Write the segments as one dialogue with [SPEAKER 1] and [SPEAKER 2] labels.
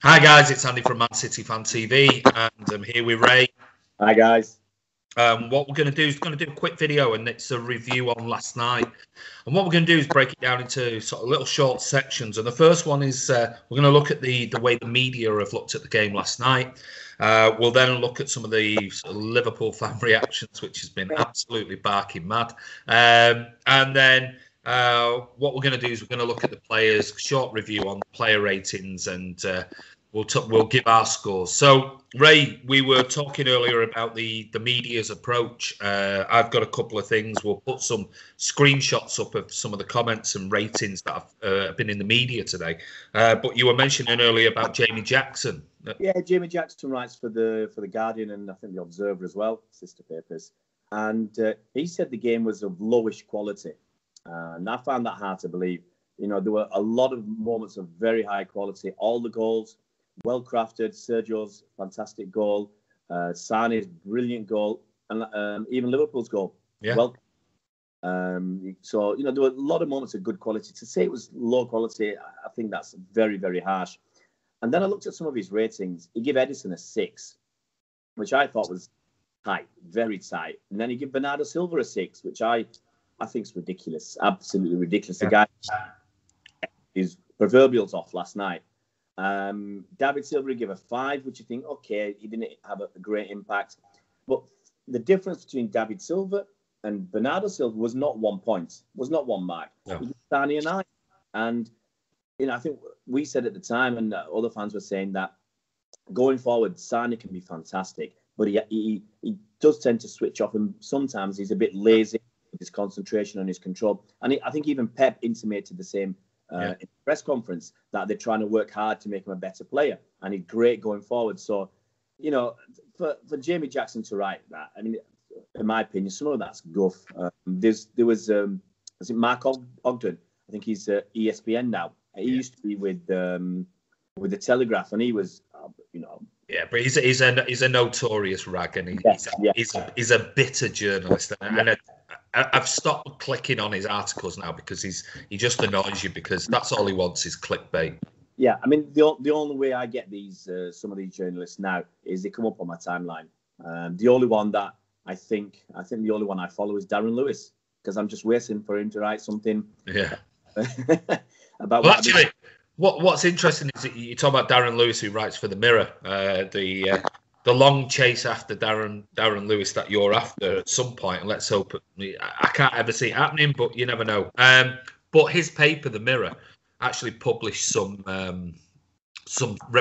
[SPEAKER 1] Hi guys, it's Andy from Man City Fan TV, and I'm here with Ray.
[SPEAKER 2] Hi guys.
[SPEAKER 1] What we're going to do is do a quick video, and it's a review on last night. And what we're going to do is break it down into sort of little short sections. And the first one is we're going to look at the way the media have looked at the game last night. We'll then look at some of the sort of Liverpool fan reactions, which has been absolutely barking mad. And then what we're going to do is we're going to look at the players, short review on the player ratings, and we'll give our scores. So, Ray, we were talking earlier about the media's approach. I've got a couple of things. We'll put some screenshots up of some of the comments and ratings that have been in the media today. But you were mentioning earlier about Jamie Jackson.
[SPEAKER 2] Yeah, Jamie Jackson writes for the Guardian and I think the Observer as well, sister papers. And he said the game was of lowish quality. And I found that hard to believe. You know, there were a lot of moments of very high quality. All the goals, well crafted. Sergio's fantastic goal, Sane's brilliant goal, and even Liverpool's goal.
[SPEAKER 1] Yeah.
[SPEAKER 2] Well, so you know there were a lot of moments of good quality. To say it was low quality, I think that's very, very harsh. And then I looked at some of his ratings. He gave Edison a 6, which I thought was tight, very tight. And then he gave Bernardo Silva a 6, which I think is ridiculous, absolutely ridiculous.
[SPEAKER 1] Yeah.
[SPEAKER 2] The guy, his proverbials off last night. David Silva gave a 5, which you think, okay, he didn't have a great impact. But the difference between David Silva and Bernardo Silva was not 1 point, was not 1 mark.
[SPEAKER 1] No.
[SPEAKER 2] It was Sane and I. And, you know, I think we said at the time, and other fans were saying that going forward, Sane can be fantastic, but he does tend to switch off, and sometimes he's a bit lazy with his concentration and his control. And I think even Pep intimated the same in the press conference, that they're trying to work hard to make him a better player, and he's great going forward. So, you know, for Jamie Jackson to write that, I mean, in my opinion, some of that's guff. There was Mark Ogden? I think he's ESPN now. He used to be with the Telegraph, and he was, you know.
[SPEAKER 1] Yeah, but he's a notorious rag, and he's a bitter journalist, and I've stopped clicking on his articles now because he just annoys you, because that's all he wants is clickbait.
[SPEAKER 2] Yeah, I mean the only way I get these some of these journalists now is they come up on my timeline. The only one that I think the only one I follow is Darren Lewis, because I'm just waiting for him to write something.
[SPEAKER 1] Yeah.
[SPEAKER 2] About
[SPEAKER 1] well, actually, what's interesting is that you talk about Darren Lewis, who writes for the Mirror, the long chase after Darren Lewis that you're after at some point, and let's hope I can't ever see it happening, but you never know. But his paper, the Mirror, actually published some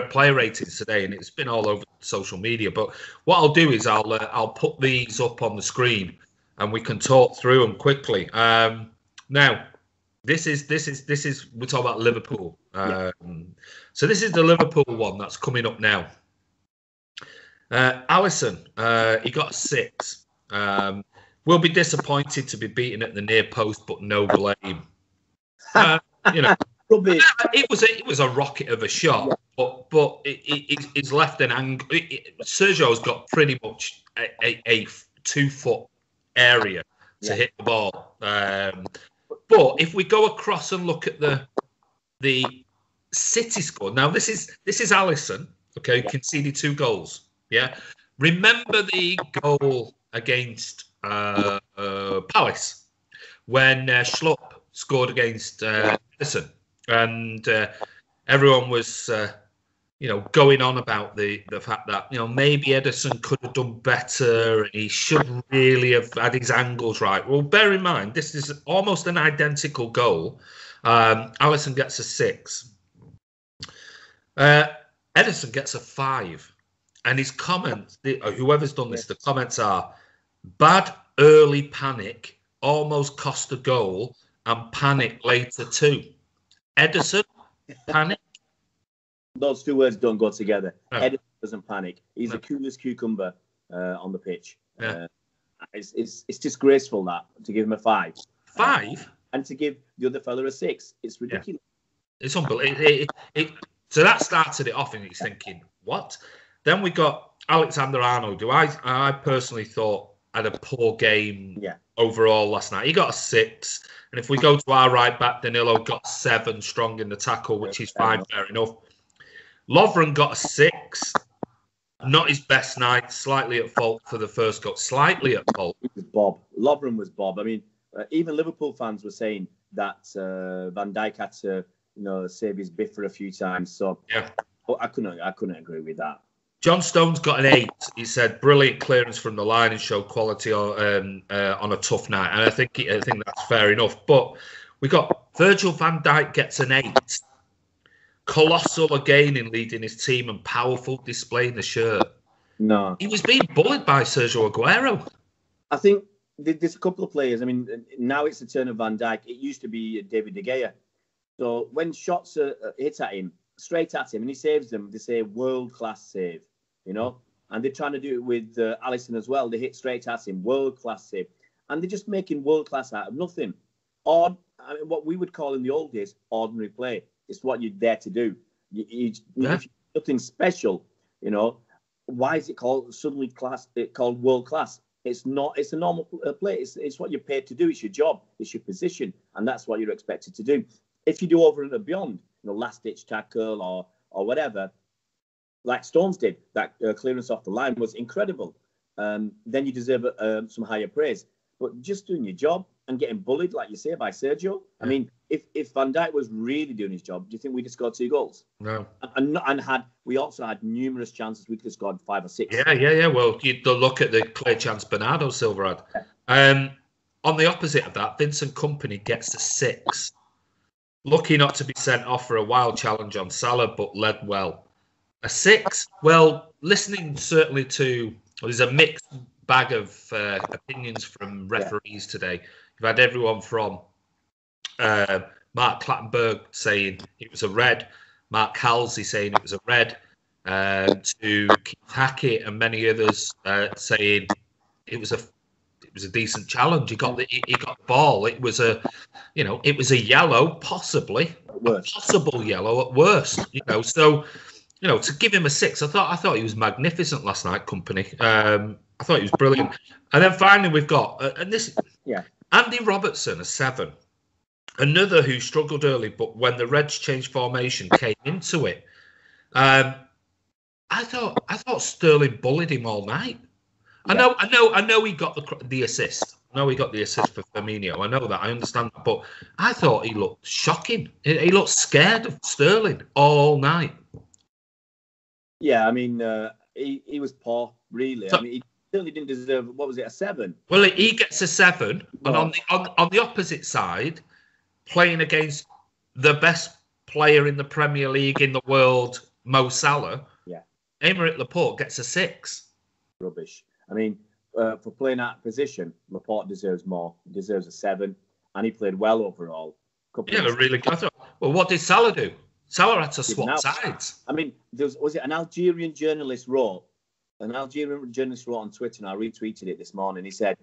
[SPEAKER 1] player ratings today, and it's been all over social media. But what I'll do is I'll put these up on the screen, and we can talk through them quickly. Now, this is we're talking about Liverpool. So this is the Liverpool one that's coming up now. Alisson, he got a 6. Will be disappointed to be beaten at the near post, but no blame. You know, it was a rocket of a shot, but it's left an angle. Sergio's got pretty much a 2-foot area to hit the ball. But if we go across and look at the City score, now this is Alisson, okay, conceded 2 goals. Yeah, remember the goal against Palace when Schlupp scored against Edison, and everyone was going on about the fact that maybe Edison could have done better and he should really have had his angles right. Well, bear in mind this is almost an identical goal. Alisson gets a 6. Edison gets a 5. And his comments, whoever's done this, the comments are: bad early panic, almost cost a goal, and panic later too. Edison, panic?
[SPEAKER 2] Those 2 words don't go together.
[SPEAKER 1] No.
[SPEAKER 2] Edison doesn't panic. He's the coolest cucumber on the pitch.
[SPEAKER 1] Yeah.
[SPEAKER 2] It's disgraceful that to give him a 5.
[SPEAKER 1] 5?
[SPEAKER 2] And to give the other fella a 6. It's ridiculous.
[SPEAKER 1] Yeah. It's unbelievable. So that started it off, and he's thinking, what? Then we got Alexander Arnold, who I personally thought had a poor game overall last night. He got a 6. And if we go to our right back, Danilo got 7, strong in the tackle, which is fine, fair enough. Lovren got a 6. Not his best night. Slightly at fault for the first goal. Slightly at fault.
[SPEAKER 2] It was Bob. Lovren was Bob. I mean, even Liverpool fans were saying that Van Dijk had to, save his biffer a few times. So
[SPEAKER 1] yeah,
[SPEAKER 2] I couldn't agree with that.
[SPEAKER 1] John Stone's got an 8. He said brilliant clearance from the line and showed quality on a tough night, and I think that's fair enough. But we got Virgil van Dijk gets an 8. Colossal again in leading his team and powerful display in the shirt.
[SPEAKER 2] No,
[SPEAKER 1] he was being bullied by Sergio Aguero.
[SPEAKER 2] I think there's a couple of players. I mean, now it's the turn of Van Dijk. It used to be David De Gea. So when shots are hit at him, straight at him, and he saves them, they say world-class save, And they're trying to do it with Alisson as well. They hit straight at him, world-class save. And they're just making world-class out of nothing. Or what we would call in the old days, ordinary play. It's what you're there to do. If you're nothing special, why is it called called world-class? It's not. It's a normal play. It's what you're paid to do. It's your job. It's your position. And that's what you're expected to do. If you do over and beyond, last-ditch tackle or whatever, like Stones did, that clearance off the line was incredible. Then you deserve some higher praise. But just doing your job and getting bullied, like you say, by Sergio. I mean, if Van Dijk was really doing his job, do you think we'd have scored 2 goals?
[SPEAKER 1] No.
[SPEAKER 2] And we also had numerous chances. We could have scored 5 or 6.
[SPEAKER 1] Yeah. Well, you look at the clear chance Bernardo Silva had. On the opposite of that, Vincent Kompany gets a 6. Lucky not to be sent off for a wild challenge on Salah, but led well. A 6? Well, listening certainly to... there's a mixed bag of opinions from referees today. You've had everyone from Mark Clattenburg saying it was a red, Mark Halsey saying it was a red, to Keith Hackett and many others saying it was a decent challenge. He got the ball. It was a yellow, possibly a possible yellow at worst. So to give him a 6, I thought he was magnificent last night. Kompany. I thought he was brilliant. And then finally we've got Andy Robertson, a 7. Another who struggled early, but when the Reds changed formation, came into it. I thought Sterling bullied him all night. Yeah. I know he got the assist. I know he got the assist for Firmino. I know that. I understand that. But I thought he looked shocking. He looked scared of Sterling all night.
[SPEAKER 2] Yeah, I mean, he was poor, really. I mean, he certainly didn't deserve, what was it, a 7?
[SPEAKER 1] Well, he gets a 7. And on the opposite side, playing against the best player in the Premier League in the world, Mo Salah, Aymeric Laporte gets a 6.
[SPEAKER 2] Rubbish. I mean, for playing that position, Laporte deserves more. He deserves a 7, and he played well overall.
[SPEAKER 1] Really good. Well, what did Salah do? Salah had to swap sides.
[SPEAKER 2] I mean, was it an Algerian journalist wrote on Twitter, and I retweeted it this morning. He said,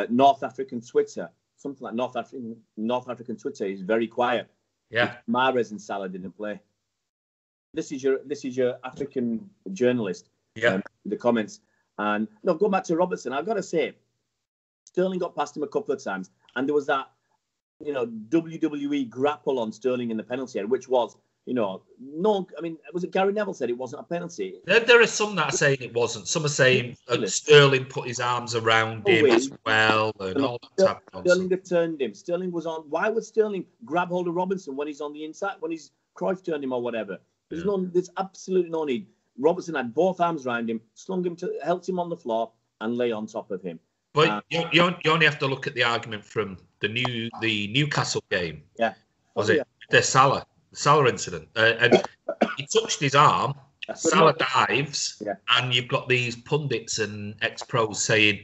[SPEAKER 2] North African Twitter, something like North African Twitter is very quiet.
[SPEAKER 1] Yeah.
[SPEAKER 2] Mahrez and Salah didn't play. This is your African journalist.
[SPEAKER 1] Yeah.
[SPEAKER 2] The comments. And no, go back to Robertson. I've got to say, Sterling got past him a couple of times, and there was that, WWE grapple on Sterling in the penalty area, which was, no. I mean, was it Gary Neville said it wasn't a penalty?
[SPEAKER 1] There are some that are saying it wasn't. Some are saying Sterling put his arms around him as well, and all that type of
[SPEAKER 2] Sterling had turned him. Sterling was on. Why would Sterling grab hold of Robinson when he's on the inside? When he's Cruyff turned him or whatever? There's absolutely no need. Robertson had both arms around him, helped him on the floor, and lay on top of him.
[SPEAKER 1] But you only have to look at the argument from the Newcastle game.
[SPEAKER 2] Yeah.
[SPEAKER 1] Was it the Salah incident? And he touched his arm, Salah dives, and you've got these pundits and ex-pros saying,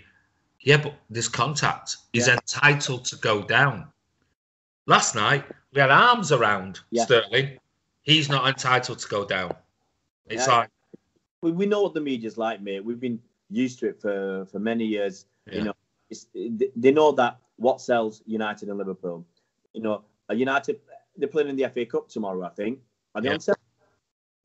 [SPEAKER 1] yeah, but there's contact. He's entitled to go down. Last night, we had arms around Sterling. He's not entitled to go down. It's like...
[SPEAKER 2] We know what the media's like, mate. We've been used to it for many years. Yeah. They know that what sells United and Liverpool. United, they're playing in the FA Cup tomorrow, I think. Are they on sale?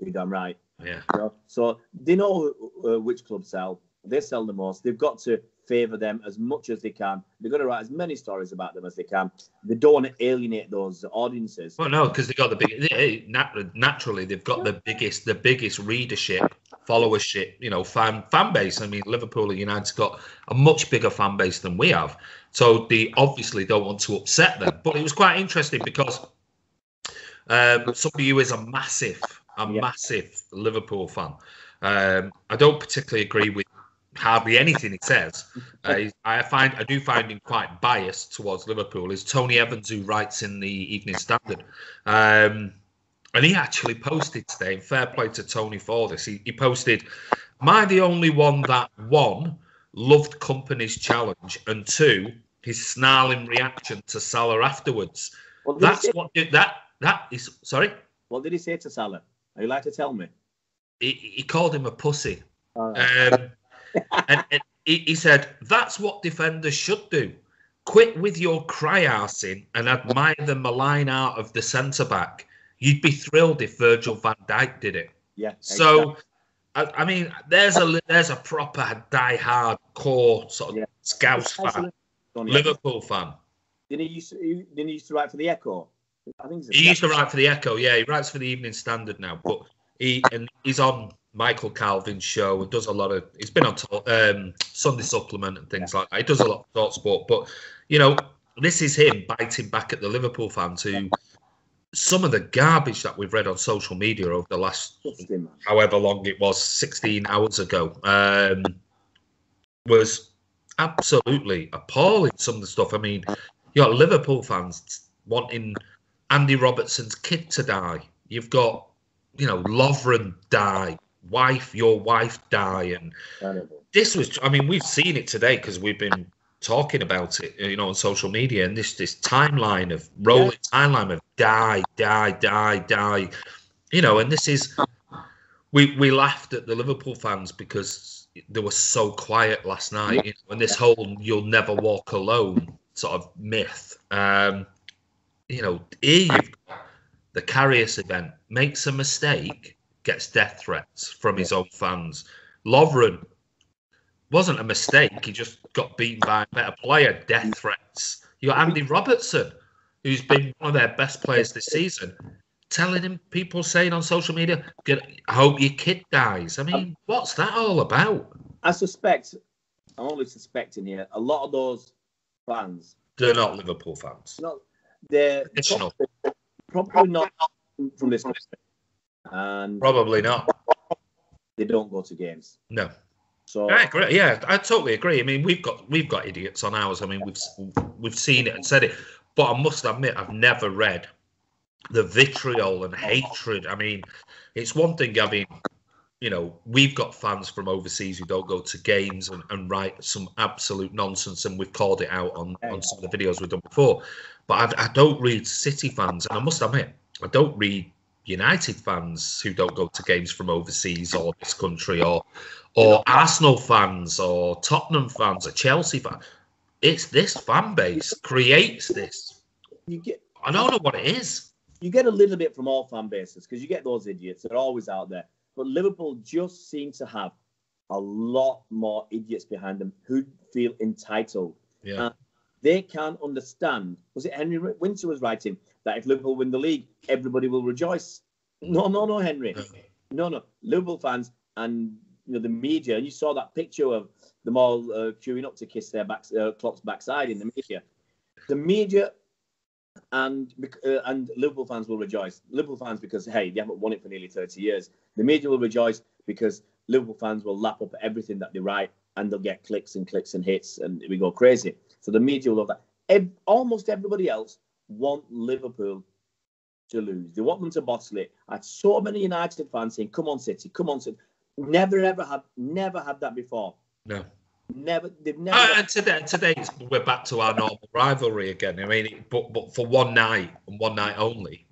[SPEAKER 2] You're damn right.
[SPEAKER 1] Yeah.
[SPEAKER 2] So they know which clubs sell. They sell the most. They've got to favour them as much as they can. They're going to write as many stories about them as they can. They don't want to alienate those audiences.
[SPEAKER 1] Well, no, because they've got the big. Naturally, they've got the biggest readership, followership. You know, fan base. I mean, Liverpool and United's got a much bigger fan base than we have, so they obviously don't want to upset them. But it was quite interesting because somebody who is a massive Liverpool fan. I don't particularly agree with hardly anything he says. I do find him quite biased towards Liverpool. Is Tony Evans, who writes in the Evening Standard, and he actually posted today. And fair play to Tony for this. He posted, "Am I the only one that 1 loved Company's challenge and 2 his snarling reaction to Salah afterwards?"
[SPEAKER 2] Well,
[SPEAKER 1] that's what that is. Sorry.
[SPEAKER 2] What did he say to Salah? Are you like to tell me?
[SPEAKER 1] He called him a pussy. And he said, "That's what defenders should do. Quit with your cry-arsing and admire the malign art of the centre-back. You'd be thrilled if Virgil van Dijk did it."
[SPEAKER 2] Yeah.
[SPEAKER 1] So, exactly. I mean, there's a proper die-hard core sort of Scouse fan, Liverpool fan.
[SPEAKER 2] Didn't he used to write for the Echo? I think
[SPEAKER 1] he used to write for the Echo. Yeah, he writes for the Evening Standard now, but he's on Michael Calvin's show and does a lot of. He's been on Sunday Supplement and things like that. He does a lot of talk sport, but you know, this is him biting back at the Liverpool fans who some of the garbage that we've read on social media over the last however long it was, 16 hours ago, was absolutely appalling. Some of the stuff. I mean, you got Liverpool fans wanting Andy Robertson's kid to die. You've got, you know, Lovren die, your wife die, and this was. I mean, we've seen it today because we've been talking about it, you know, on social media, and this timeline of rolling timeline of die, you know, and this is. We laughed at the Liverpool fans because they were so quiet last night, you know, and this whole "you'll never walk alone" sort of myth. You know, here you've got the Karius event, makes a mistake, gets death threats from his own fans. Lovren wasn't a mistake, he just got beaten by a better player, death threats. You got Andy Robertson, who's been one of their best players this season, telling him, people saying on social media, "I hope your kid dies." I mean, what's that all about?
[SPEAKER 2] I'm only suspecting here, a lot of those fans,
[SPEAKER 1] they're not Liverpool fans.
[SPEAKER 2] They're probably not from this country. And
[SPEAKER 1] probably not.
[SPEAKER 2] They don't go to games.
[SPEAKER 1] No.
[SPEAKER 2] So
[SPEAKER 1] I agree. Yeah, I totally agree. I mean, we've got idiots on ours. I mean, we've seen it and said it, but I must admit, I've never read the vitriol and hatred. I mean, it's one thing. I mean, you know, we've got fans from overseas who don't go to games and write some absolute nonsense, and we've called it out on some of the videos we've done before. But I don't read City fans, and I must admit, I don't read United fans who don't go to games from overseas or this country, or Arsenal fans or Tottenham fans or Chelsea fans. It's this fan base creates this. I don't know what it is.
[SPEAKER 2] You get a little bit from all fan bases because you get those idiots. They're always out there. But Liverpool just seem to have a lot more idiots behind them who feel entitled.
[SPEAKER 1] Yeah.
[SPEAKER 2] They can't understand. Was it Henry Winter was writing that if Liverpool win the league, everybody will rejoice? No, Henry. No. Liverpool fans and the media, and you saw that picture of them all queuing up to kiss their Klopp's backside in the media. The media and Liverpool fans will rejoice. Liverpool fans because, hey, they haven't won it for nearly 30 years. The media will rejoice because Liverpool fans will lap up everything that they write, and they'll get clicks and hits, and we go crazy. So the media will love that. Almost everybody else want Liverpool to lose. They want them to bottle it. I had so many United fans saying, "Come on, City, come on, City." Never had that before.
[SPEAKER 1] No.
[SPEAKER 2] Never. They've never.
[SPEAKER 1] And today we're back to our normal rivalry again. I mean, but for one night and one night only.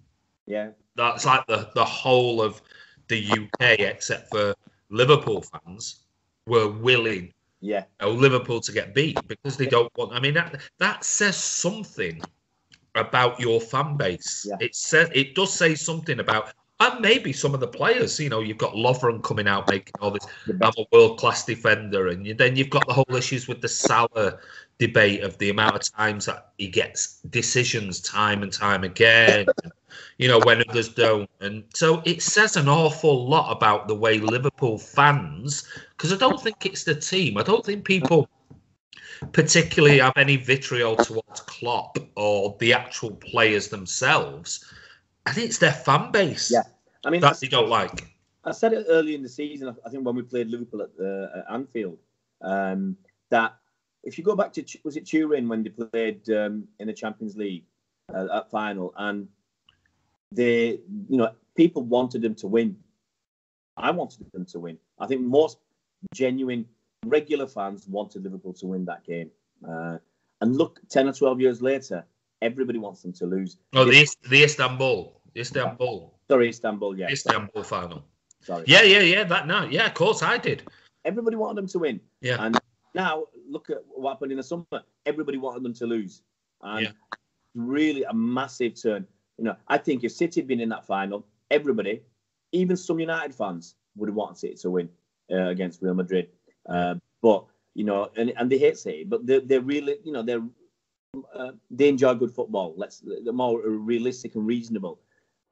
[SPEAKER 2] Yeah.
[SPEAKER 1] That's like the whole of the UK, except for Liverpool fans, were willing.
[SPEAKER 2] Yeah.
[SPEAKER 1] Liverpool to get beat because they don't want. I mean, that says something about your fan base.
[SPEAKER 2] Yeah.
[SPEAKER 1] It does say something about And maybe some of the players, you've got Lovren coming out making all this, I'm a world-class defender. And then you've got the whole issues with the Salah debate of the amount of times that he gets decisions time and time again, when others don't. And so it says an awful lot about the way Liverpool fans, because I don't think it's the team. I don't think people particularly have any vitriol towards Klopp or the actual players themselves. I think it's their fan base that they don't like.
[SPEAKER 2] I said it early in the season, I think when we played Liverpool at Anfield, that if you go back to, was it Turin when they played in the Champions League at final, and they, people wanted them to win. I wanted them to win. I think most genuine, regular fans wanted Liverpool to win that game. And look, 10 or 12 years later, everybody wants them to lose.
[SPEAKER 1] Oh, the Istanbul. Sorry,
[SPEAKER 2] Istanbul, yeah.
[SPEAKER 1] Istanbul final.
[SPEAKER 2] Sorry.
[SPEAKER 1] Yeah, that night. Yeah, of course I did.
[SPEAKER 2] Everybody wanted them to win.
[SPEAKER 1] Yeah.
[SPEAKER 2] And now, look at what happened in the summer. Everybody wanted them to lose. And really a massive turn. I think if City had been in that final, everybody, even some United fans, would have wanted City to win against Real Madrid. But, and they hate City, but they're really, they enjoy good football. They're more realistic and reasonable.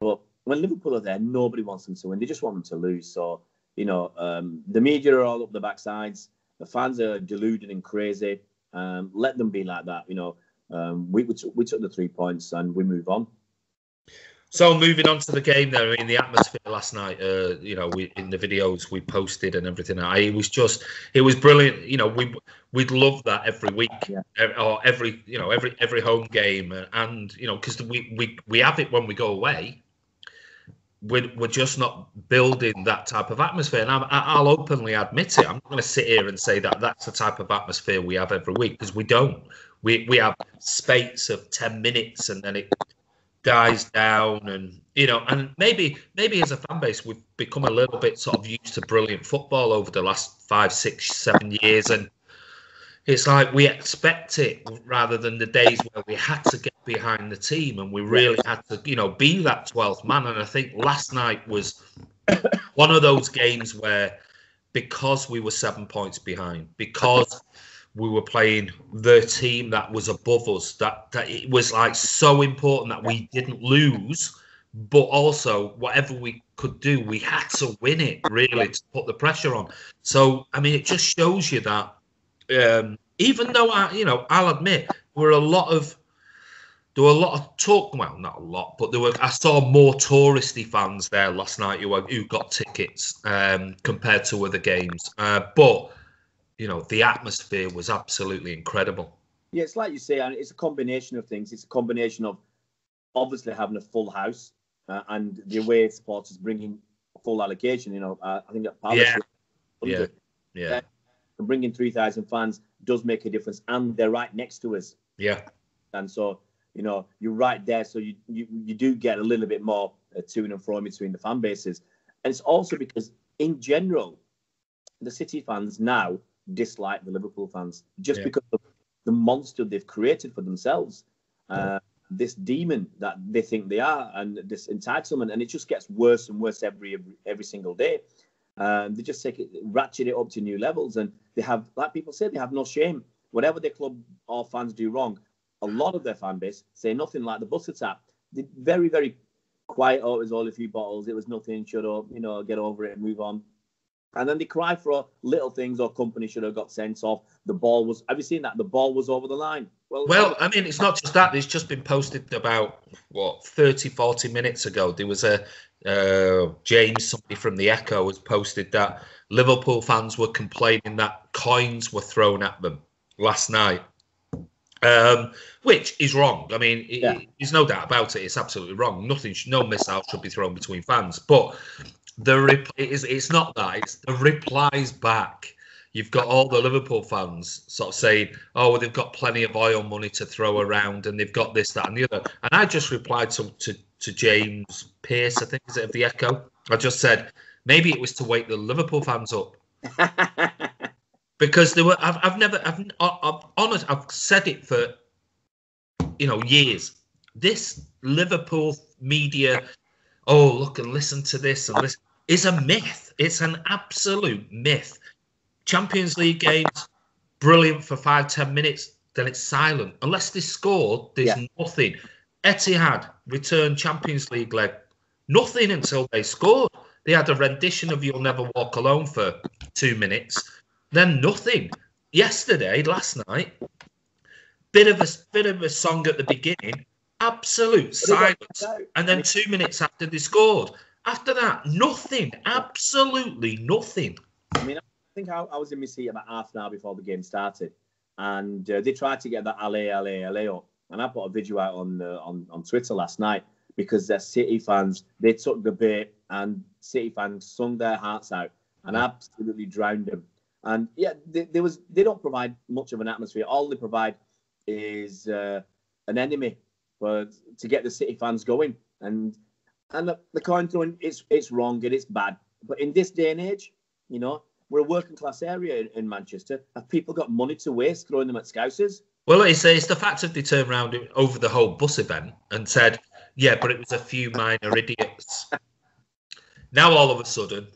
[SPEAKER 2] But when Liverpool are there, nobody wants them to win. They just want them to lose. So, the media are all up the backsides. The fans are deluded and crazy. Let them be like that. We took the 3 points and we move on.
[SPEAKER 1] So moving on to the game there, I mean, the atmosphere last night, we in the videos we posted and everything, it was brilliant. We'd love that every week, or every home game, and because we have it when we go away. We're just not building that type of atmosphere, and I'll openly admit it. I'm not going to sit here and say that that's the type of atmosphere we have every week, because we don't. We have spates of 10 minutes, and then it dies down, and and maybe as a fan base we've become a little bit sort of used to brilliant football over the last 5, 6, 7 years, and it's like we expect it rather than the days where we had to get behind the team and we really had to be that 12th man. And I think last night was one of those games where, because we were 7 points behind, because we were playing the team that was above us, that it was like so important that we didn't lose, but also whatever we could do, we had to win it really to put the pressure on. So, I mean, it just shows you that even though I'll admit there were a lot of talk. Well, not a lot, but I saw more touristy fans there last night who got tickets compared to other games. But the atmosphere was absolutely incredible.
[SPEAKER 2] Yeah, it's like you say, and it's a combination of things. It's a combination of obviously having a full house and the away supporters bringing a full allocation. I think that Palace, bringing 3,000 fans does make a difference, and they're right next to us.
[SPEAKER 1] Yeah,
[SPEAKER 2] and so you're right there, so you do get a little bit more to and fro in between the fan bases, and it's also because in general, the City fans now dislike the Liverpool fans just because of the monster they've created for themselves. This demon that they think they are, and this entitlement, and it just gets worse and worse every single day. They just ratchet it up to new levels, and they have, like people say, they have no shame. Whatever their club or fans do wrong, a lot of their fan base say nothing, like the bus attack. They're very, very quiet. Oh, it was only a few bottles. It was nothing. Shut up. Get over it and move on. And then they cry for little things, or company should have got sent off. The ball was, have you seen that? The ball was over the line.
[SPEAKER 1] Well, I mean, it's not just that. It's just been posted about, 30, 40 minutes ago. There was James, somebody from the Echo, has posted that Liverpool fans were complaining that coins were thrown at them last night, which is wrong. I mean, there's no doubt about it. It's absolutely wrong. No missile should be thrown between fans. But it's not that. It's the replies back. You've got all the Liverpool fans sort of saying, oh, well, they've got plenty of oil money to throw around, and they've got this, that, and the other. And I just replied to James Pearce, I think, is it, of the Echo? I just said, maybe it was to wake the Liverpool fans up. Because I've said it for, years. This Liverpool media, oh, look and listen to this and listen, is a myth. It's an absolute myth. Champions League games, brilliant for 5-10 minutes, then it's silent. Unless they scored, there's nothing. Etihad returned Champions League leg, nothing until they scored. They had a rendition of You'll Never Walk Alone for 2 minutes, then nothing. Yesterday, last night, bit of a song at the beginning, absolute silence, and then 2 minutes after they scored. After that, nothing, absolutely nothing.
[SPEAKER 2] I mean, I think I was in my seat about half an hour before the game started, and they tried to get that LA up, and I put a video out on Twitter last night because they're City fans. They took the bait, and City fans sung their hearts out and absolutely drowned them. And yeah, they don't provide much of an atmosphere. All they provide is an enemy to get the City fans going. And the coin throwing, it's wrong and it's bad. But in this day and age, you know, we're a working class area in Manchester. Have people got money to waste throwing them at Scousers?
[SPEAKER 1] Well, it's the fact that they turned around over the whole bus event and said, yeah, but it was a few minor idiots. Now all of a sudden,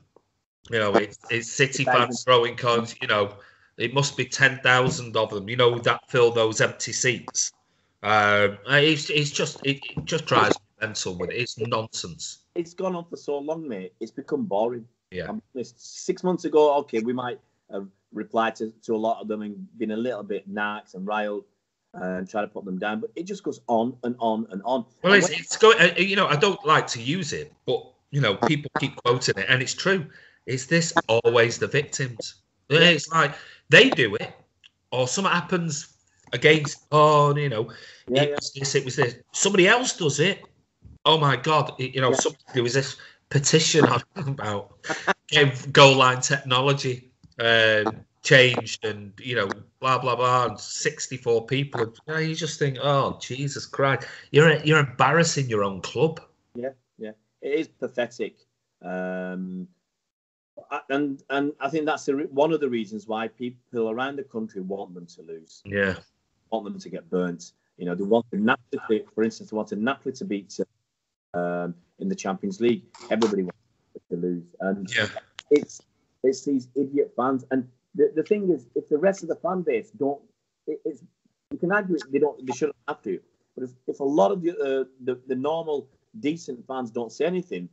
[SPEAKER 1] you know, it's City fans throwing coins. You know, it must be 10,000 of them. You know, that fill those empty seats. It just drives me mental with it. It's nonsense.
[SPEAKER 2] It's gone on for so long, mate. It's become boring.
[SPEAKER 1] Yeah.
[SPEAKER 2] 6 months ago, okay, we might have replied to a lot of them and been a little bit narcs and riled and try to put them down, but it just goes on and on and on.
[SPEAKER 1] Well, it's going. You know, I don't like to use it, but you know, people keep quoting it, and it's true. Is this always the victims? It's like they do it, or something happens against. Oh, you know, it was this. Somebody else does it. Oh my God! You know, there was this petition about goal line technology changed, and you know, blah blah blah. And 64 people. And, you know, you just think, oh Jesus Christ! You're embarrassing your own club.
[SPEAKER 2] Yeah, yeah, it is pathetic. And I think that's one of the reasons why people around the country want them to lose.
[SPEAKER 1] Yeah,
[SPEAKER 2] want them to get burnt. You know, they want Napoli, for instance, they want Napoli to beat in the Champions League. Everybody wants to lose, and it's these idiot fans. And the thing is, if the rest of the fan base don't, you can argue they shouldn't have to. But if a lot of the normal decent fans don't say anything,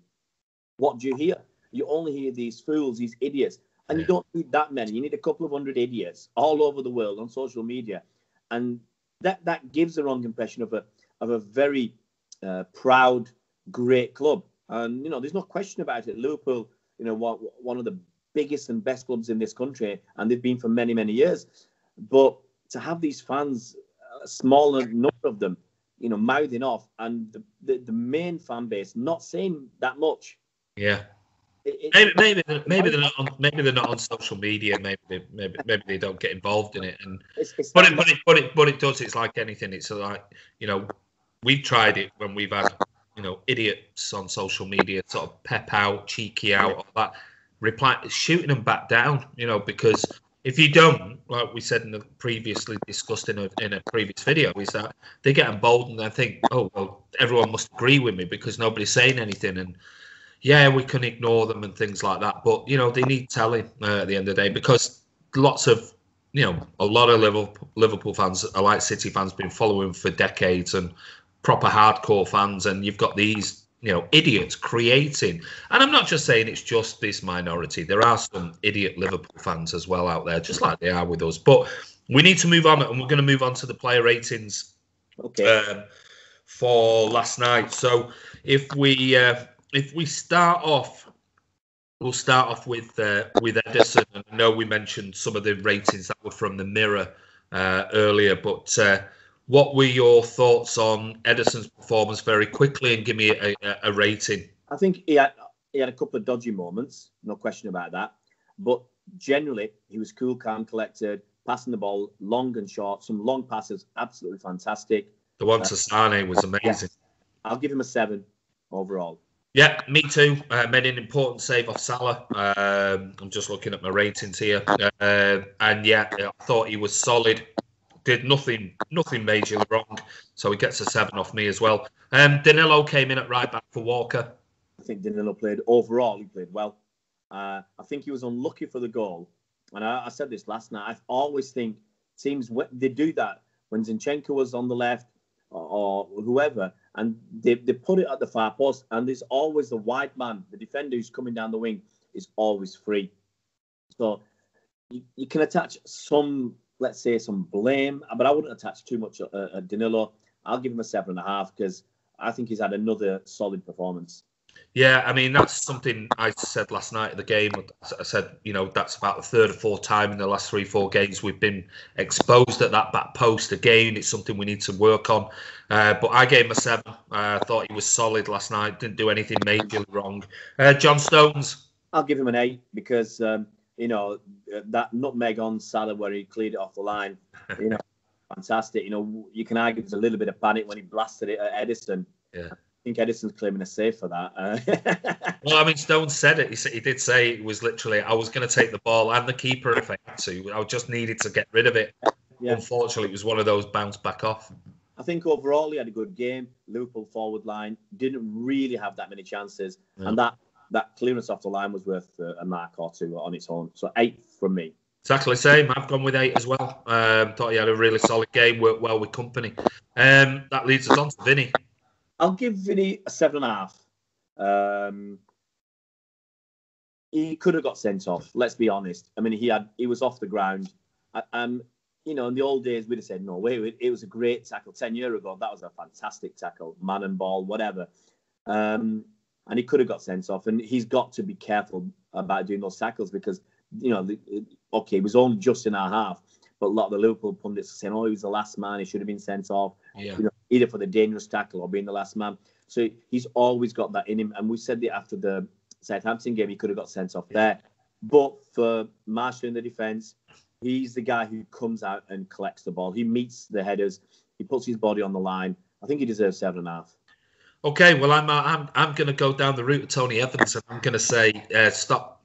[SPEAKER 2] what do you hear? You only hear these fools, these idiots. And you don't need that many. You need a couple of hundred idiots all over the world on social media. And that gives the wrong impression of a very proud, great club. And, you know, there's no question about it. Liverpool, you know, one of the biggest and best clubs in this country, and they've been for many, many years. But to have these fans, a smaller number of them, you know, mouthing off, and the main fan base not saying that much.
[SPEAKER 1] Yeah. Maybe they're not on social media. Maybe they don't get involved in it. And but it does. It's like anything. It's like, you know, we've tried it when we've had, you know, idiots on social media sort of pep out, cheeky out, all that. Reply, shooting them back down. You know, because if you don't, like we said previously discussed in a previous video, is that they get emboldened and think, oh well, everyone must agree with me because nobody's saying anything. And yeah, we can ignore them and things like that. But, you know, they need telling at the end of the day, because lots of, you know, a lot of Liverpool fans are like City fans, been following for decades, and proper hardcore fans. And you've got these, you know, idiots creating. And I'm not just saying it's just this minority. There are some idiot Liverpool fans as well out there, just like they are with us. But we need to move on, and we're going to move on to the player ratings for last night. So if we start off, we'll start off with Ederson. And I know we mentioned some of the ratings that were from the Mirror earlier, but what were your thoughts on Ederson's performance very quickly, and give me a rating?
[SPEAKER 2] I think he had a couple of dodgy moments, no question about that. But generally, he was cool, calm, collected, passing the ball long and short, some long passes, absolutely fantastic.
[SPEAKER 1] The one to Sane was amazing.
[SPEAKER 2] Yeah. I'll give him a 7 overall.
[SPEAKER 1] Yeah, me too. Made an important save off Salah. I'm just looking at my ratings here. And yeah, I thought he was solid. Did nothing majorly wrong. So he gets a 7 off me as well. Danilo came in at right back for Walker.
[SPEAKER 2] think Danilo played overall. He played well. I think he was unlucky for the goal. And I said this last night. I always think teams, they do that when Zinchenko was on the left or whoever, and they put it at the far post, and there's always the wide man, the defender who's coming down the wing is always free. So you can attach some, let's say, some blame, but I wouldn't attach too much at Danilo. I'll give him a 7.5 because I think he's had another solid performance.
[SPEAKER 1] Yeah, I mean, that's something I said last night at the game. I said, that's about the third or fourth time in the last 3-4 games we've been exposed at that back post. Again, it's something we need to work on. But I gave him a 7. I thought he was solid last night. Didn't do anything majorly wrong. John Stones?
[SPEAKER 2] I'll give him an 8 because, that nutmeg on Salah where he cleared it off the line, fantastic. You can argue there's a little bit of panic when he blasted it at Edison.
[SPEAKER 1] Yeah.
[SPEAKER 2] I think Edison's claiming a save for that.
[SPEAKER 1] Well, I mean, Stone said it. He did say it was literally, I was going to take the ball and the keeper if I had to. I just needed to get rid of it. Yeah. Unfortunately, it was one of those bounce back off.
[SPEAKER 2] I think overall he had a good game. Liverpool forward line didn't really have that many chances. Yeah. And that clearance off the line was worth a mark or two on its own. So 8 from me.
[SPEAKER 1] Exactly the same. I've gone with 8 as well. Thought he had a really solid game, worked well with company. That leads us on to Vinny.
[SPEAKER 2] I'll give Vinny a 7.5. He could have got sent off. Let's be honest. I mean, he was off the ground. In the old days, we'd have said, no, wait, it was a great tackle. 10 years ago, that was a fantastic tackle. Man and ball, whatever. And he could have got sent off. And he's got to be careful about doing those tackles because, it was only just in our half. But a lot of the Liverpool pundits are saying, he was the last man. He should have been sent off.
[SPEAKER 1] Yeah.
[SPEAKER 2] Either for the dangerous tackle or being the last man. So he's always got that in him. And we said that after the Southampton game, he could have got sent off there. But for Marshall in the defence, he's the guy who comes out and collects the ball. He meets the headers. He puts his body on the line. I think he deserves 7.5.
[SPEAKER 1] Okay, well, I'm going to go down the route of Tony Evans, and I'm going to say stop,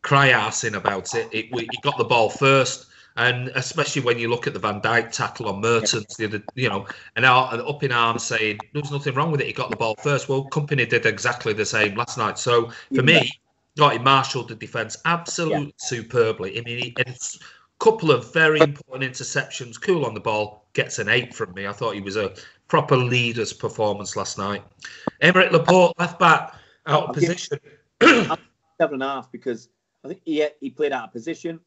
[SPEAKER 1] cry arsing about it. He got the ball first. And especially when you look at the Van Dijk tackle on Mertens, and up in arms saying there was nothing wrong with it. He got the ball first. Well, company did exactly the same last night. So for me, he marshalled the defence absolutely superbly. I mean, a couple of very important interceptions, cool on the ball, gets an 8 from me. I thought he was a proper leader's performance last night. Aymeric Laporte, left back, out of position.
[SPEAKER 2] 7.5 because I think he played out of position.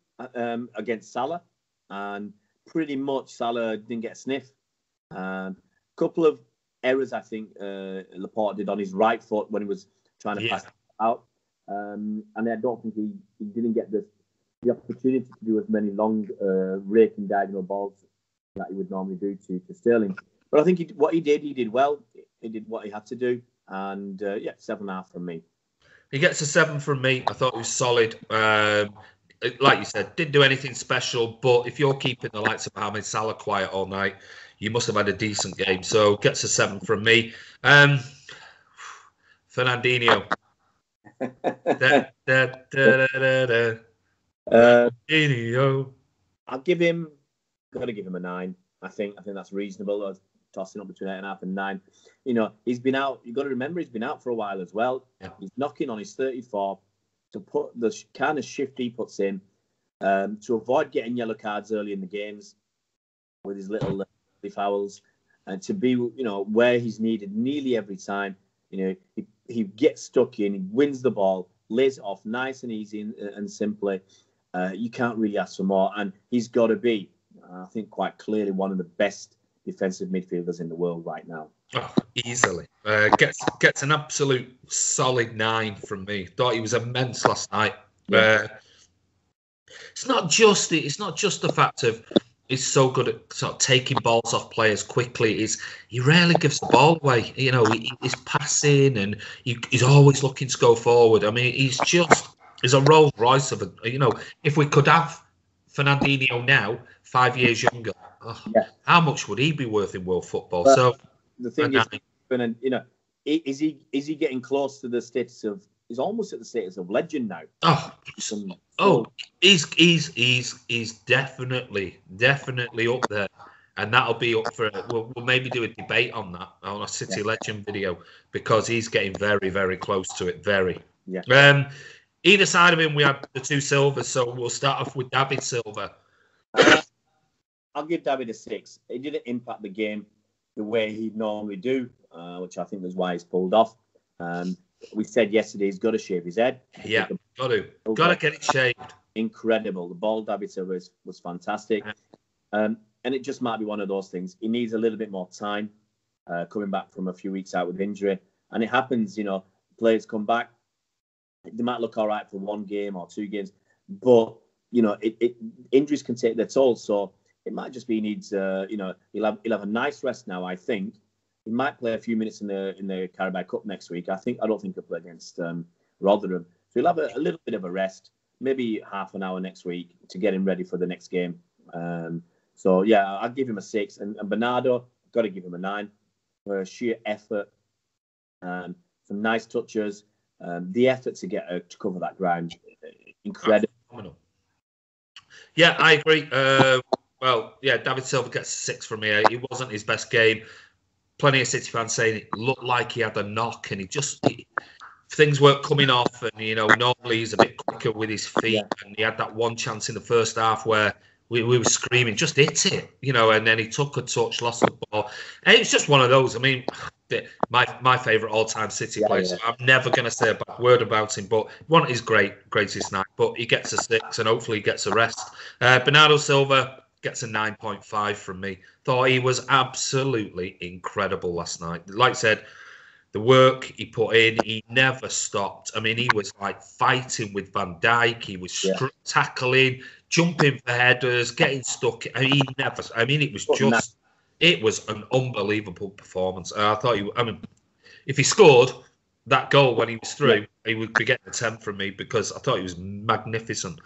[SPEAKER 2] Against Salah, and pretty much Salah didn't get a sniff. Couple of errors I think Laporte did on his right foot when he was trying to pass out, and I don't think he didn't get the opportunity to do as many long raking diagonal balls that he would normally do to Sterling. But I think what he did well. He did what he had to do, and 7.5 from me.
[SPEAKER 1] He gets a 7 from me. I thought he was solid. Like you said, didn't do anything special, but if you're keeping the likes of Mohamed Salah quiet all night, you must have had a decent game. So gets a 7 from me. Fernandinho. Fernandinho.
[SPEAKER 2] I'll give him. Got to give him a 9. I think that's reasonable. I was tossing up between 8.5 and 9. He's been out. You've got to remember he's been out for a while as well. Yeah. He's knocking on his 34. To put the kind of shift he puts in, to avoid getting yellow cards early in the games with his little fouls, and to be, where he's needed nearly every time. He gets stuck in, he wins the ball, lays it off nice and easy and simply. You can't really ask for more, and he's got to be, I think, quite clearly one of the best defensive midfielders in the world right now.
[SPEAKER 1] Oh, easily. Gets an absolute solid 9 from me. Thought he was immense last night. Yeah. It's not just the fact of he's so good at sort of taking balls off players quickly. He rarely gives the ball away. He's passing and he's always looking to go forward. I mean, he's a Rolls Royce of a. If we could have Fernandinho now, 5 years younger, how much would he be worth in world football? So.
[SPEAKER 2] The thing is, is he getting close to the status of? He's almost at the status of legend now.
[SPEAKER 1] He's definitely up there. and that'll be up for. We'll maybe do a debate on that on a City Legend video because he's getting very, very close to it. Very.
[SPEAKER 2] Yeah.
[SPEAKER 1] Either side of him, we had the two Silvers, so we'll start off with David Silva.
[SPEAKER 2] I'll give David a 6. He didn't impact the game the way he'd normally do, which I think was why he's pulled off. We said yesterday he's got to shave his head.
[SPEAKER 1] Yeah, got to get it shaved.
[SPEAKER 2] Incredible. The ball David Silva was fantastic. And it just might be one of those things. He needs a little bit more time coming back from a few weeks out with injury. And it happens, players come back. They might look all right for 1 game or 2 games. But, injuries can take their toll. So it might just be he needs, he'll have a nice rest now, I think. He might play a few minutes in the Carabao Cup next week. I don't think he'll play against Rotherham. So he'll have a little bit of a rest, maybe half an hour next week to get him ready for the next game. So yeah, I'll give him a 6. And Bernardo, got to give him a 9 for sheer effort. Some nice touches. The effort to get to cover that ground, incredible.
[SPEAKER 1] Phenomenal. Yeah, I agree. Well, yeah, David Silva gets a 6 from me. It wasn't his best game. Plenty of City fans saying it looked like he had a knock and things weren't coming off. And, normally he's a bit quicker with his feet. Yeah. And he had that one chance in the first half where we were screaming, just hit it, and then he took a touch, lost the ball. And it's just one of those. I mean, my favourite all-time City player. So I'm never going to say a bad word about him, but one is greatest night. But he gets a 6 and hopefully he gets a rest. Bernardo Silva gets a 9.5 from me. Thought he was absolutely incredible last night. Like I said, the work he put in, he never stopped. I mean, he was like fighting with Van Dijk. He was tackling, jumping for headers, getting stuck. It was an unbelievable performance. I thought if he scored that goal when he was through, he would be getting a 10 from me because I thought he was magnificent.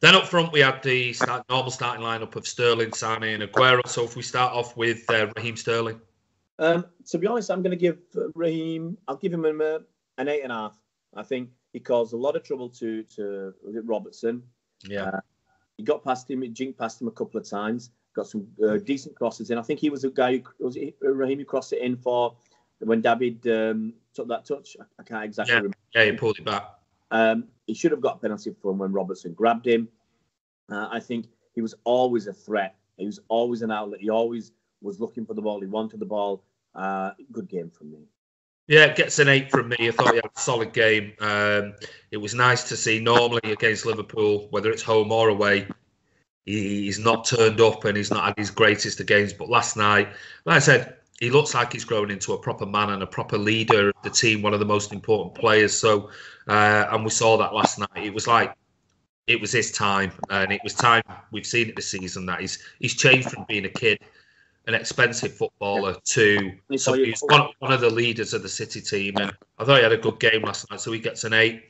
[SPEAKER 1] Then up front, we had the normal starting lineup of Sterling, Sane and Aguero. So if we start off with Raheem Sterling.
[SPEAKER 2] To be honest, I'm going to give Raheem, I'll give him an 8.5. I think he caused a lot of trouble to Robertson.
[SPEAKER 1] Yeah.
[SPEAKER 2] He got past him, jinked past him a couple of times, got some decent crosses in. I think he was a guy Raheem who crossed it in for when David took that touch. I can't exactly remember.
[SPEAKER 1] Yeah, he pulled it back.
[SPEAKER 2] He should have got a penalty from when Robertson grabbed him. I think he was always a threat. He was always an outlet. He always was looking for the ball. He wanted the ball. Good game from me.
[SPEAKER 1] Yeah, it gets an 8 from me. I thought he had a solid game. It was nice to see normally against Liverpool, whether it's home or away, he's not turned up and he's not had his greatest of games. But last night, like I said, he looks like he's grown into a proper man and a proper leader of the team, one of the most important players. So, and we saw that last night. It was like, it was his time, and it was time. We've seen it this season that he's changed from being a kid, an expensive footballer, to somebody who's one of the leaders of the City team. And I thought he had a good game last night, so he gets an 8.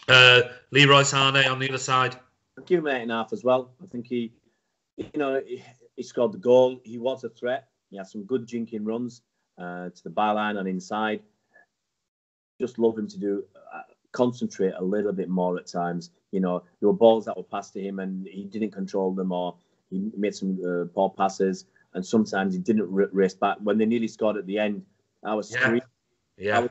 [SPEAKER 1] Leroy Sané on the other side.
[SPEAKER 2] I'll give him an 8.5 as well. I think he scored the goal. He was a threat. He had some good jinking runs to the byline and inside. Just love him to concentrate a little bit more at times. There were balls that were passed to him and he didn't control them, or he made some poor passes, and sometimes he didn't race back. When they nearly scored at the end, I was screaming.
[SPEAKER 1] Yeah.
[SPEAKER 2] I was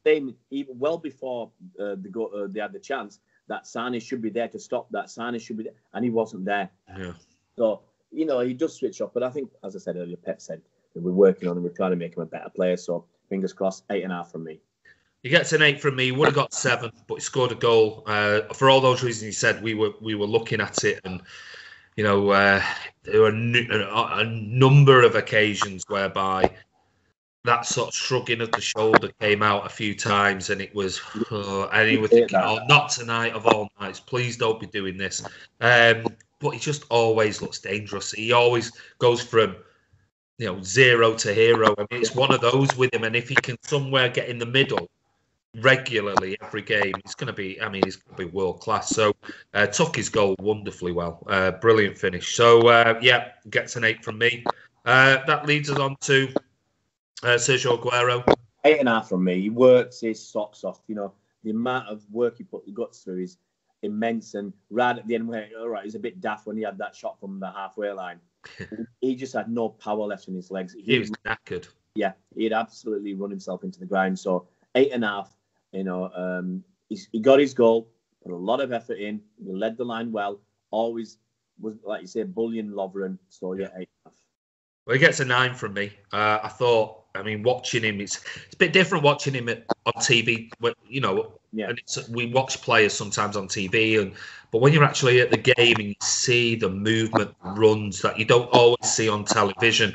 [SPEAKER 2] saying, even well before they had the chance, that Sane should be there to stop that. Sane should be there, and he wasn't there.
[SPEAKER 1] Yeah.
[SPEAKER 2] So, he does switch off. But I think, as I said earlier, Pep said that we're working on him. We're trying to make him a better player. So, fingers crossed, 8.5 from me.
[SPEAKER 1] He gets an 8 from me. Would have got 7, but he scored a goal. For all those reasons he said, we were looking at it, and there were a number of occasions whereby that sort of shrugging of the shoulder came out a few times, and it was, and he was thinking, not tonight of all nights. Please don't be doing this. But he just always looks dangerous. He always goes from 0 to hero. I mean, it's one of those with him, and if he can somewhere get in the middle regularly every game, he's going to be world class. So took his goal wonderfully well. Brilliant finish. So gets an 8 from me. That leads us on to Sergio Aguero.
[SPEAKER 2] 8.5 from me. He works his socks off. The amount of work he put the guts through is immense. And right at the end, where he's a bit daft when he had that shot from the halfway line. he just had no power left in his legs.
[SPEAKER 1] He was knackered.
[SPEAKER 2] Yeah, he'd absolutely run himself into the ground. So 8.5, you know, he got his goal, put a lot of effort in. He led the line well. Always was, like you say, bullying Lovren. So yeah, 8.5.
[SPEAKER 1] Well, he gets a 9 from me. I thought, I mean, watching him, it's a bit different watching him on TV. You know, and we watch players sometimes on TV, but when you're actually at the game and you see the movement, runs that you don't always see on television,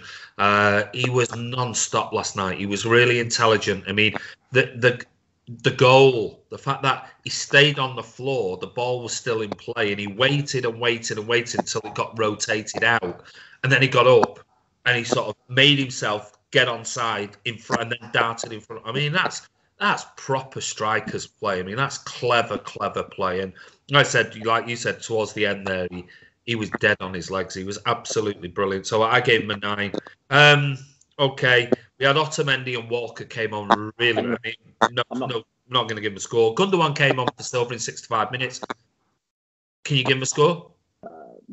[SPEAKER 1] he was non-stop last night. He was really intelligent. I mean, the goal, the fact that he stayed on the floor, the ball was still in play, and he waited and waited and waited until it got rotated out, and then he got up and he sort of made himself get onside in front and then darted in front. I mean, that's proper strikers play. I mean, that's clever play. And I said, like you said, towards the end there, he was dead on his legs. He was absolutely brilliant. So I gave him a 9. Okay, we had Otamendi and Walker came on really. I mean, I'm not going to give him a score. Gundogan came on for Silver in 65 minutes. Can you give him a score?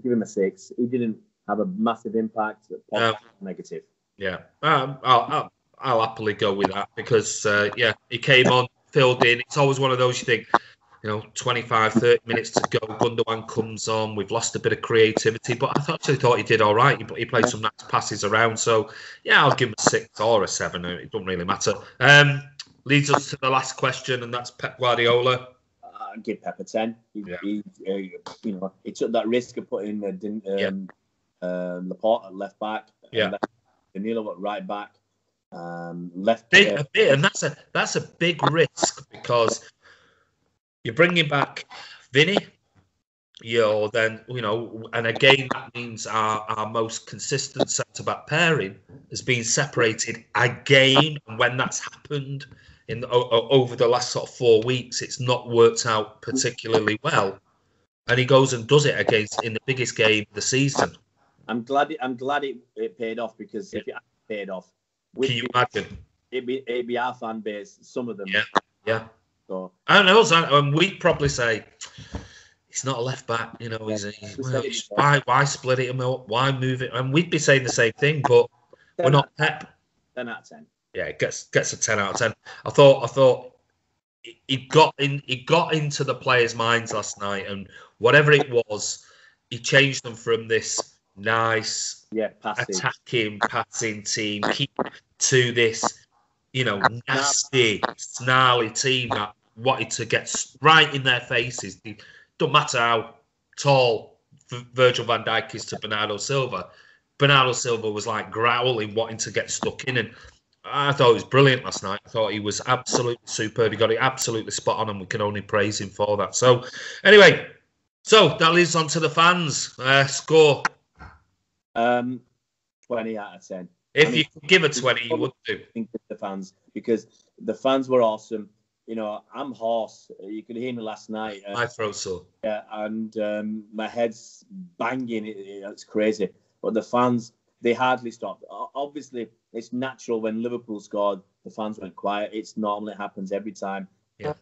[SPEAKER 2] Give him a 6. He didn't have a massive impact. Negative.
[SPEAKER 1] Yeah, I'll happily go with that because he came on, filled in. It's always one of those you think, 25, 30 minutes to go. Gundogan comes on. We've lost a bit of creativity, but I actually thought he did all right. He played some nice passes around. So, yeah, I'll give him a 6 or a 7. It doesn't really matter. Leads us to the last question, and that's Pep Guardiola.
[SPEAKER 2] I'd give Pep a 10. He took that risk of putting Laporte at left back.
[SPEAKER 1] Yeah.
[SPEAKER 2] Danilo at right back. Left
[SPEAKER 1] a bit, and that's a big risk because you're bringing back Vinny. And again that means our most consistent centre back pairing has been separated again. And when that's happened over the last sort of 4 weeks, it's not worked out particularly well. And he goes and does it in the biggest game of the season.
[SPEAKER 2] I'm glad it paid off because if it hadn't paid off,
[SPEAKER 1] can you imagine?
[SPEAKER 2] It'd be our fan base, some of them.
[SPEAKER 1] Yeah.
[SPEAKER 2] So
[SPEAKER 1] I don't know. And we'd probably say he's not a left back. Why split it up? Why move it? And we'd be saying the same thing, but we're not Pep.
[SPEAKER 2] 10 out of 10.
[SPEAKER 1] Yeah, it gets a 10 out of 10. I thought he got into the players' minds last night, and whatever it was, he changed them from this nice, attacking, passing team to this, nasty, snarly team that wanted to get right in their faces. It don't matter how tall Virgil van Dijk is to Bernardo Silva. Bernardo Silva was like growling, wanting to get stuck in, and I thought it was brilliant last night. I thought he was absolutely superb. He got it absolutely spot on, and we can only praise him for that. So, anyway, that leads on to the fans. Score.
[SPEAKER 2] 20 out of 10.
[SPEAKER 1] You could give a 20, you would do.
[SPEAKER 2] I think the fans, because the fans were awesome. I'm hoarse. You could hear me last night.
[SPEAKER 1] My throat's sore.
[SPEAKER 2] Yeah, and my head's banging. It's crazy. But the fans, they hardly stopped. Obviously, it's natural when Liverpool scored, the fans went quiet. It's normal. It happens every time.
[SPEAKER 1] Yeah.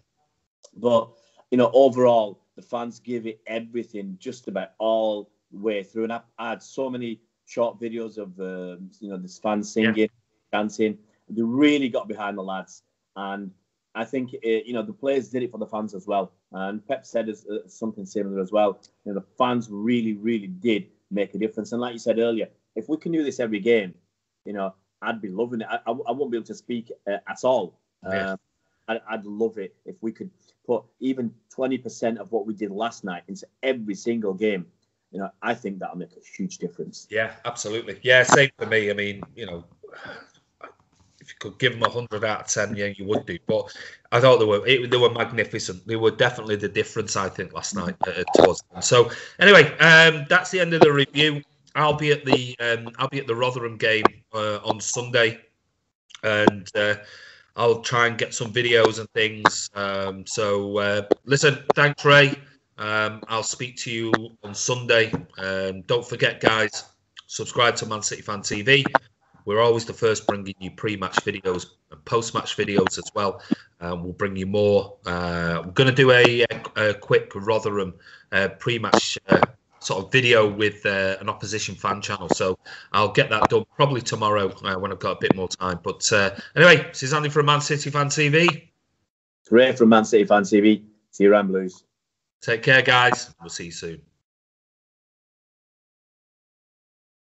[SPEAKER 2] But, overall, the fans give it everything just about all the way through. And I had so many short videos of, this fans singing, dancing. They really got behind the lads. And I think, the players did it for the fans as well. And Pep said something similar as well. The fans really, really did make a difference. And like you said earlier, if we can do this every game, I'd be loving it. I won't be able to speak at all. I'd love it if we could put even 20% of what we did last night into every single game. I think that'll make a huge difference.
[SPEAKER 1] Yeah, absolutely. Yeah, same for me. I mean, if you could give them 100 out of 10, yeah, you would do. But I thought they were magnificent. They were definitely the difference, I think, last night towards them. So anyway, that's the end of the review. I'll be at the Rotherham game on Sunday, and I'll try and get some videos and things. Listen, thanks, Ray. I'll speak to you on Sunday. Don't forget, guys, subscribe to Man City Fan TV. We're always the first bringing you pre-match videos and post-match videos as well. We'll bring you more. We're going to do a quick Rotherham pre-match sort of video with an opposition fan channel. So I'll get that done probably tomorrow when I've got a bit more time. But anyway, this is Andy from Man City Fan TV.
[SPEAKER 2] Great from Man City Fan TV. See you around, Blues.
[SPEAKER 1] Take care, guys. We'll see you soon.